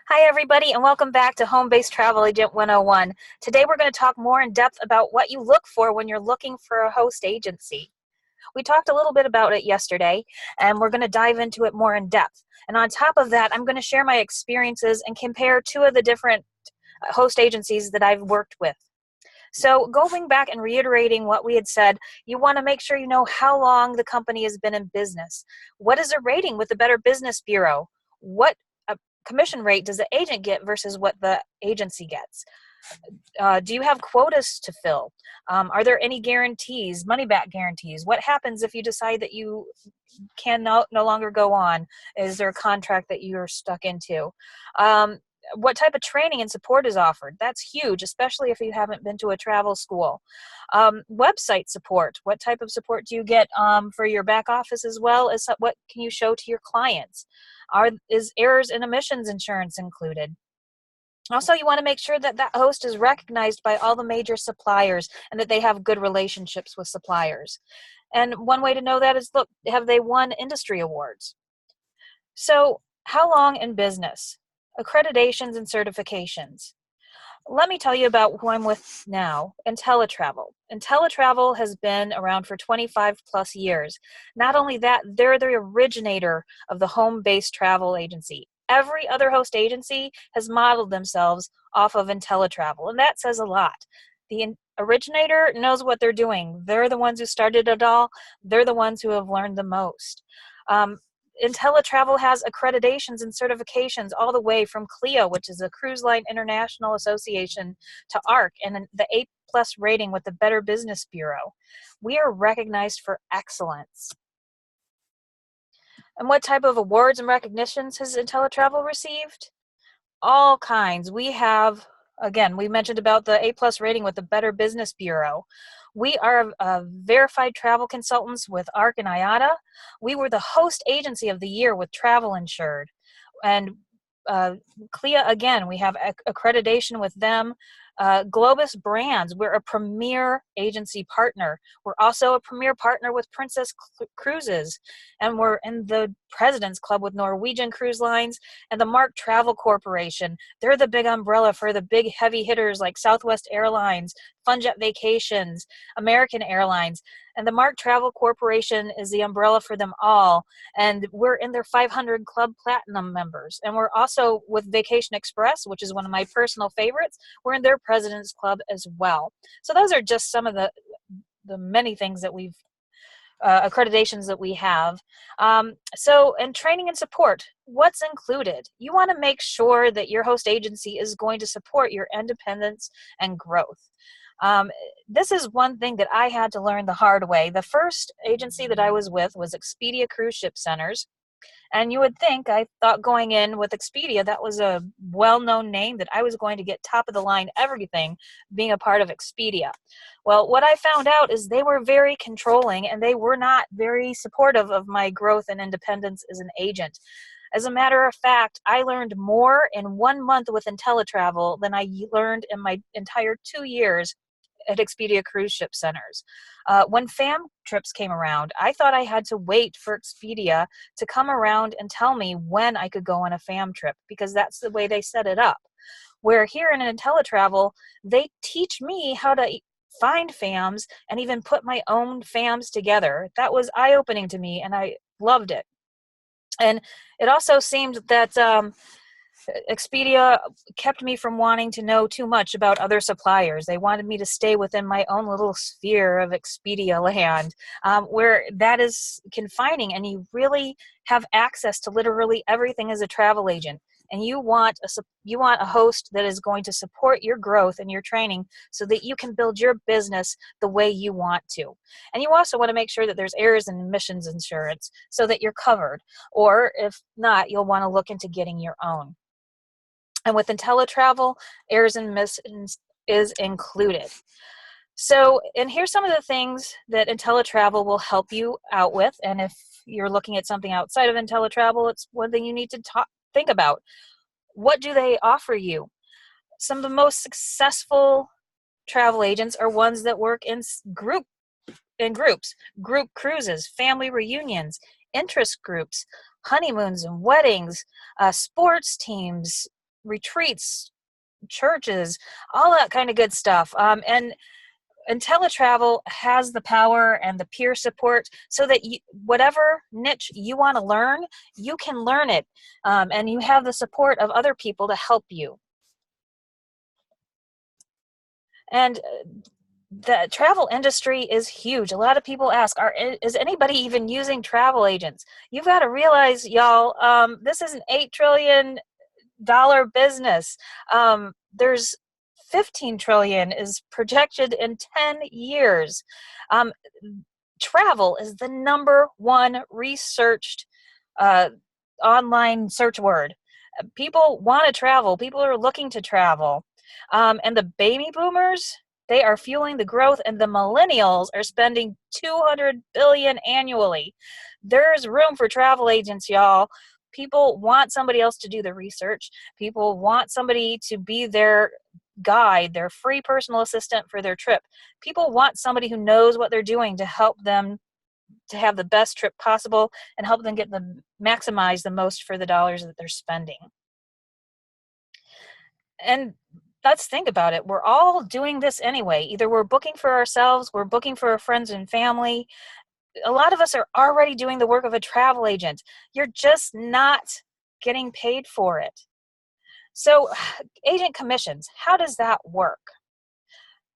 Hi, everybody, and welcome back to Home Based Travel Agent 101. Today, we're going to talk more in depth about what you look for when you're looking for a host agency. We talked a little bit about it yesterday, and we're going to dive into it more in depth. And on top of that, I'm going to share my experiences and compare two of the different host agencies that I've worked with. So, going back and reiterating what we had said, you want to make sure you know how long the company has been in business. What is a rating with the Better Business Bureau? What commission rate does the agent get versus what the agency gets? Do you have quotas to fill? Are there any guarantees, money back guarantees? What happens if you decide that you can no longer go on? Is there a contract that you're stuck into? What type of training and support is offered? That's huge, especially if you haven't been to a travel school. Website support. What type of support do you get for your back office, as well as what can you show to your clients? Is errors and omissions insurance included? Also, you want to make sure that that host is recognized by all the major suppliers and that they have good relationships with suppliers. And one way to know that is, look, have they won industry awards? So, how long in business? Accreditations and certifications. Let me tell you about who I'm with now, IntelliTravel. IntelliTravel has been around for 25 plus years. Not only that, they're the originator of the home-based travel agency. Every other host agency has modeled themselves off of IntelliTravel, and that says a lot. The originator knows what they're doing. They're the ones who started it all. They're the ones who have learned the most. Um, IntelliTravel has accreditations and certifications all the way from CLIA, which is a Cruise Line International Association, to ARC, and the A+ rating with the Better Business Bureau. We are recognized for excellence. And what type of awards and recognitions has IntelliTravel received? All kinds. We have, again, we mentioned about the A+ rating with the Better Business Bureau. We are verified travel consultants with ARC and IATA. We were the host agency of the year with Travel Insured. And CLIA, again, we have accreditation with them. Globus Brands, we're a premier agency partner. We're also a premier partner with Princess Cruises, and we're in the President's Club with Norwegian Cruise Lines and the Mark Travel Corporation. They're the big umbrella for the big heavy hitters like Southwest Airlines, Funjet Vacations, American Airlines. And the Mark Travel Corporation is the umbrella for them all. And we're in their 500 Club Platinum members. And we're also with Vacation Express, which is one of my personal favorites. We're in their President's Club as well. So those are just some of the many things that we've accreditations that we have. So, and training and support, what's included? You want to make sure that your host agency is going to support your independence and growth. This is one thing that I had to learn the hard way. The first agency that I was with was Expedia Cruise Ship Centers. And you would think, I thought going in with Expedia, that was a well-known name, that I was going to get top of the line everything being a part of Expedia. Well, what I found out is they were very controlling and they were not very supportive of my growth and independence as an agent. As a matter of fact, I learned more in 1 month with IntelliTravel than I learned in my entire 2 years at Expedia Cruise Ship Centers. When FAM trips came around, I thought I had to wait for Expedia to come around and tell me when I could go on a FAM trip, because that's the way they set it up. Where here in IntelliTravel, they teach me how to find FAMs and even put my own FAMs together. That was eye-opening to me, and I loved it. And it also seemed that Expedia kept me from wanting to know too much about other suppliers. They wanted me to stay within my own little sphere of Expedia land, where that is confining, and you really have access to literally everything as a travel agent. And you want a host that is going to support your growth and your training so that you can build your business the way you want to. And you also want to make sure that there's errors and omissions insurance so that you're covered. Or if not, you'll want to look into getting your own. And with IntelliTravel, errors and omissions is included. So, and here's some of the things that IntelliTravel will help you out with. And if you're looking at something outside of IntelliTravel, it's one thing you need to think about. What do they offer you? Some of the most successful travel agents are ones that work in groups, group cruises, family reunions, interest groups, honeymoons and weddings, sports teams, retreats, churches, all that kind of good stuff. And IntelliTravel has the power and the peer support so that whatever niche you want to learn, you can learn it, and you have the support of other people to help you. And the travel industry is huge. A lot of people ask, is anybody even using travel agents? You've got to realize, y'all, this is an $8 trillion business. There's 15 trillion is projected in 10 years. Travel is the number one researched online search word. People want to travel. People are looking to travel. And the baby boomers, they are fueling the growth, and the millennials are spending $200 billion annually. There's room for travel agents, y'all. People want somebody else to do the research. People want somebody to be their guide, their free personal assistant for their trip. People want somebody who knows what they're doing to help them to have the best trip possible and help them maximize the most for the dollars that they're spending. And let's think about it. We're all doing this anyway. Either we're booking for ourselves, we're booking for our friends and family. A lot of us are already doing the work of a travel agent. You're just not getting paid for it. So, agent commissions, how does that work?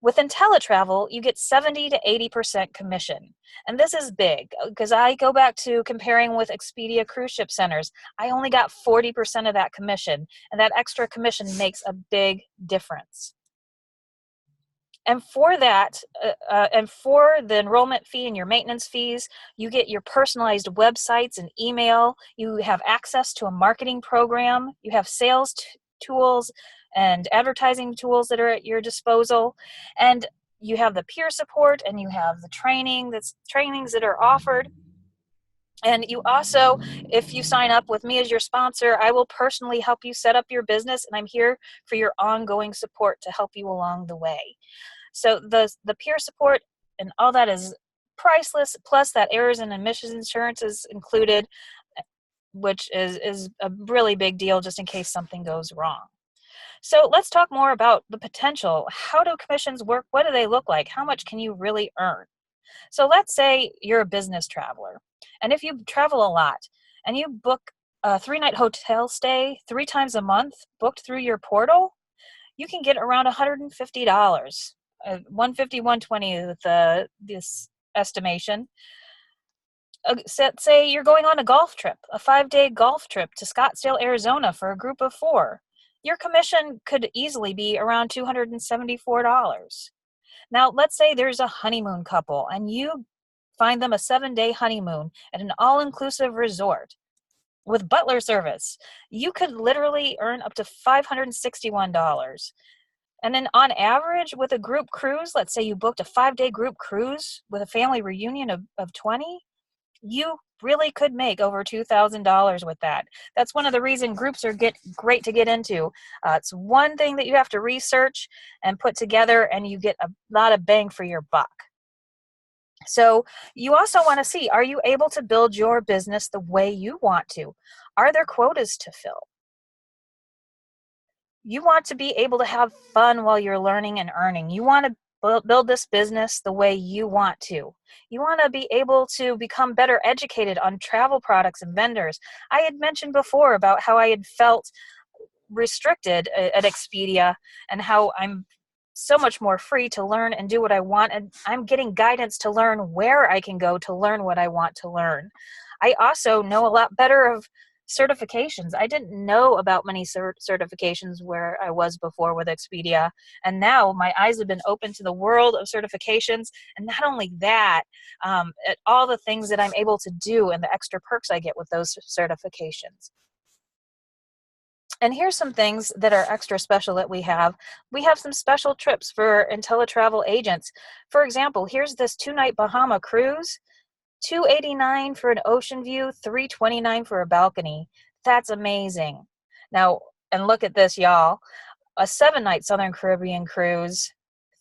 With IntelliTravel, you get 70 to 80% commission. And this is big because I go back to comparing with Expedia cruise ship centers. I only got 40% of that commission, and that extra commission makes a big difference. And for that, and for the enrollment fee and your maintenance fees, you get your personalized websites and email. You have access to a marketing program. You have sales tools and advertising tools that are at your disposal. And you have the peer support, and you have the trainings that are offered. And you also, if you sign up with me as your sponsor, I will personally help you set up your business, and I'm here for your ongoing support to help you along the way. So the peer support and all that is priceless, plus that errors and omissions insurance is included, which is a really big deal just in case something goes wrong. So let's talk more about the potential. How do commissions work? What do they look like? How much can you really earn? So let's say you're a business traveler, and if you travel a lot and you book a 3-night hotel stay 3 times a month booked through your portal, you can get around $150. 150, 120 with this estimation. Say you're going on a golf trip, a 5-day golf trip to Scottsdale, Arizona for a group of 4. Your commission could easily be around $274. Now, let's say there's a honeymoon couple and you find them a 7-day honeymoon at an all-inclusive resort with butler service. You could literally earn up to $561. And then on average with a group cruise, let's say you booked a 5-day group cruise with a family reunion of 20, you really could make over $2,000 with that. That's one of the reasons groups are great to get into. It's one thing that you have to research and put together, and you get a lot of bang for your buck. So you also want to see, are you able to build your business the way you want to? Are there quotas to fill? You want to be able to have fun while you're learning and earning. You want to build this business the way you want to. You want to be able to become better educated on travel products and vendors. I had mentioned before about how I had felt restricted at Expedia and how I'm so much more free to learn and do what I want. And I'm getting guidance to learn where I can go to learn what I want to learn. I also know a lot better of certifications. I didn't know about many certifications where I was before with Expedia. And now my eyes have been open to the world of certifications. And not only that, at all the things that I'm able to do and the extra perks I get with those certifications. And here's some things that are extra special that we have. We have some special trips for IntelliTravel agents. For example, here's this 2-night Bahama cruise. $289 for an ocean view, $329 for a balcony. That's amazing. Now, and look at this, y'all. A 7-night Southern Caribbean cruise,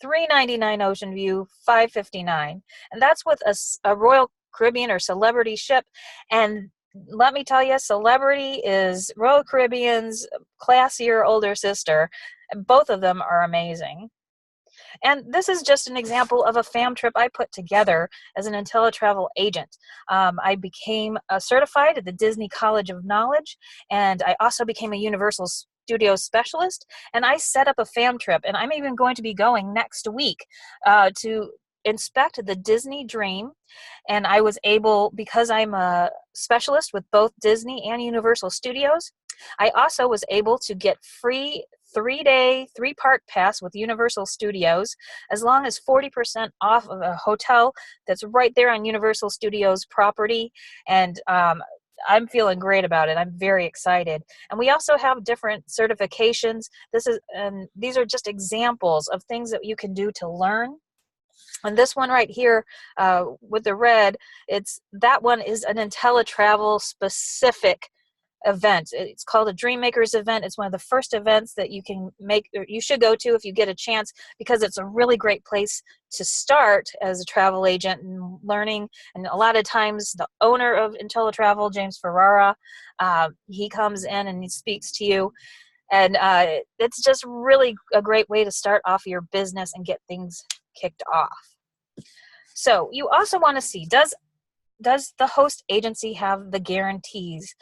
$399 ocean view, $559. And that's with a Royal Caribbean or Celebrity ship. And let me tell you, Celebrity is Royal Caribbean's classier older sister. Both of them are amazing. And this is just an example of a fam trip I put together as an IntelliTravel agent. I became certified at the Disney College of Knowledge, and I also became a Universal Studios specialist, and I set up a fam trip, and I'm even going to be going next week to inspect the Disney Dream. And I was able, because I'm a specialist with both Disney and Universal Studios, I also was able to get free 3-day, 3-part pass with Universal Studios, as long as 40% off of a hotel that's right there on Universal Studios property. And I'm feeling great about it. I'm very excited. And we also have different certifications. And these are just examples of things that you can do to learn. And this one right here with the red, that one is an IntelliTravel specific event. It's called a Dream Makers event. It's one of the first events that you can make, or you should go to if you get a chance, because it's a really great place to start as a travel agent and learning. And a lot of times the owner of IntelliTravel, James Ferrara, he comes in and he speaks to you. And it's just really a great way to start off your business and get things kicked off. So you also want to see, does the host agency have the guarantees?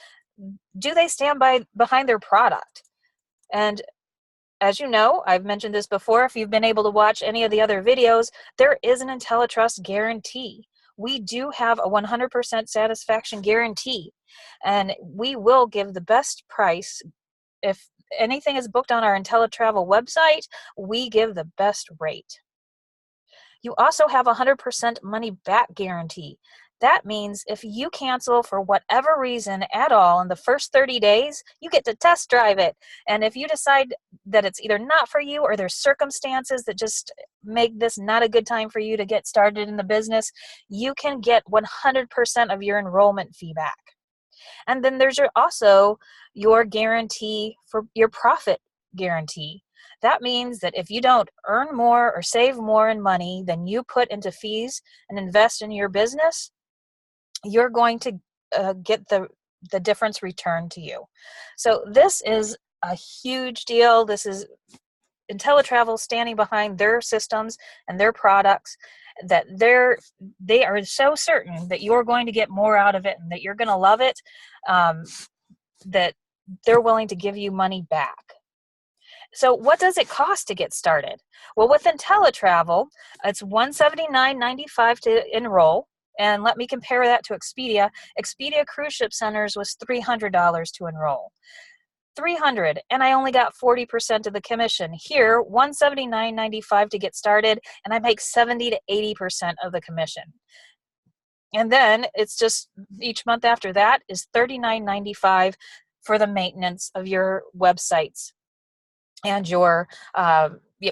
Do they stand behind their product? And as you know, I've mentioned this before, if you've been able to watch any of the other videos, there is an IntelliTrust guarantee. We do have a 100% satisfaction guarantee, and we will give the best price. If anything is booked on our IntelliTravel website, we give the best rate. You also have a 100% money back guarantee. That means if you cancel for whatever reason at all in the first 30 days, you get to test drive it. And if you decide that it's either not for you or there's circumstances that just make this not a good time for you to get started in the business, you can get 100% of your enrollment fee back. And then there's also your guarantee for your profit guarantee. That means that if you don't earn more or save more in money than you put into fees and invest in your business, you're going to get the difference returned to you. So this is a huge deal. This is IntelliTravel standing behind their systems and their products, that they are so certain that you're going to get more out of it and that you're going to love it, that they're willing to give you money back. So what does it cost to get started? Well, with IntelliTravel, it's $179.95 to enroll. And let me compare that to Expedia. Expedia Cruise Ship Centers was $300 to enroll. $300, and I only got 40% of the commission. Here, $179.95 to get started, and I make 70 to 80% of the commission. And then it's just each month after that is $39.95 for the maintenance of your websites and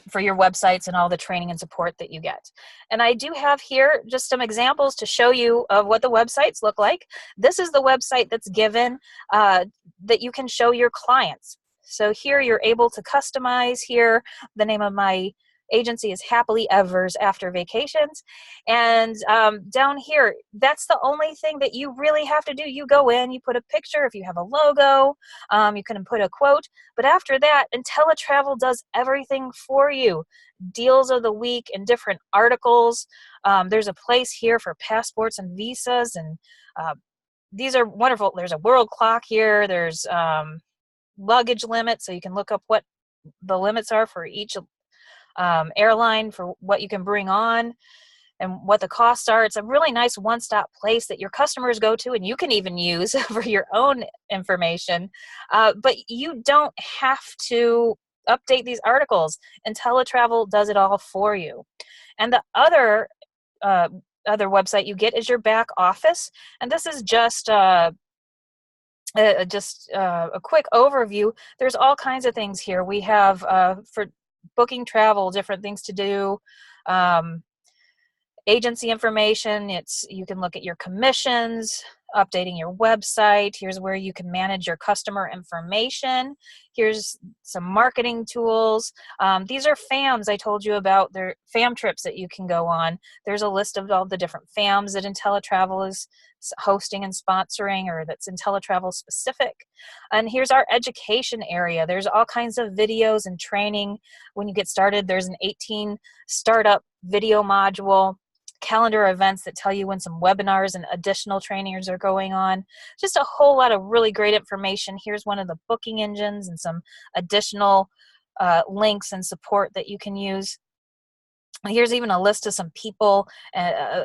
for your websites and all the training and support that you get. And I do have here just some examples to show you of what the websites look like. This is the website that's given that you can show your clients. So here you're able to customize here. The name of my agency is Happily Evers After Vacations. And down here, that's the only thing that you really have to do. You go in, you put a picture, if you have a logo, you can put a quote. But after that, IntelliTravel does everything for you. Deals of the week and different articles. There's a place here for passports and visas, and these are wonderful. There's a world clock here. There's luggage limits, so you can look up what the limits are for each airline for what you can bring on and what the costs are. It's a really nice one-stop place that your customers go to and you can even use for your own information. But you don't have to update these articles. IntelliTravel does it all for you. And the other website you get is your back office. And this is just a quick overview. There's all kinds of things here. We have for booking travel, different things to do, agency information. You can look at your commissions, updating your website. Here's where you can manage your customer information. Here's some marketing tools. These are FAMs I told you about. They're FAM trips that you can go on. There's a list of all the different FAMs that IntelliTravel is hosting and sponsoring, or that's IntelliTravel specific. And here's our education area. There's all kinds of videos and training. When you get started, there's an 18 startup video module, calendar events that tell you when some webinars and additional trainings are going on. Just a whole lot of really great information. Here's one of the booking engines and some additional links and support that you can use. Here's even a list of some people,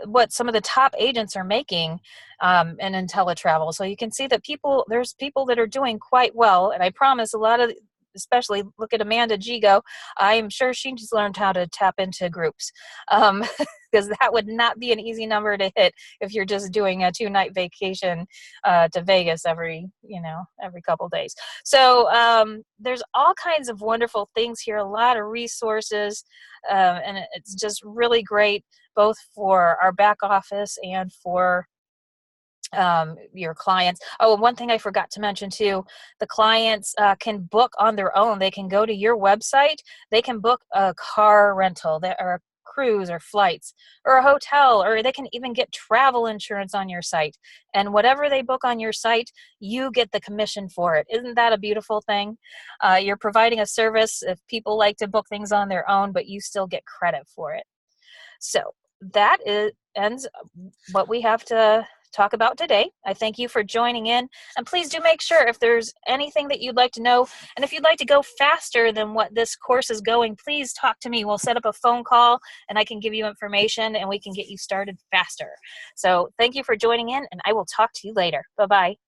what some of the top agents are making in IntelliTravel. So you can see that there's people that are doing quite well. And I promise a lot of, especially look at Amanda Gigo, I'm sure she just learned how to tap into groups. Because that would not be an easy number to hit if you're just doing a 2-night vacation to Vegas every couple days. So there's all kinds of wonderful things here, a lot of resources, and it's just really great both for our back office and for your clients. Oh, and one thing I forgot to mention too, the clients can book on their own. They can go to your website, they can book a car rental or a cruise or flights or a hotel, or they can even get travel insurance on your site. And whatever they book on your site, you get the commission for it. Isn't that a beautiful thing? You're providing a service if people like to book things on their own, but you still get credit for it. So that ends what we have to talk about today. I thank you for joining in, and please do make sure if there's anything that you'd like to know, and if you'd like to go faster than what this course is going, please talk to me. We'll set up a phone call and I can give you information and we can get you started faster. So thank you for joining in, and I will talk to you later. Bye-bye.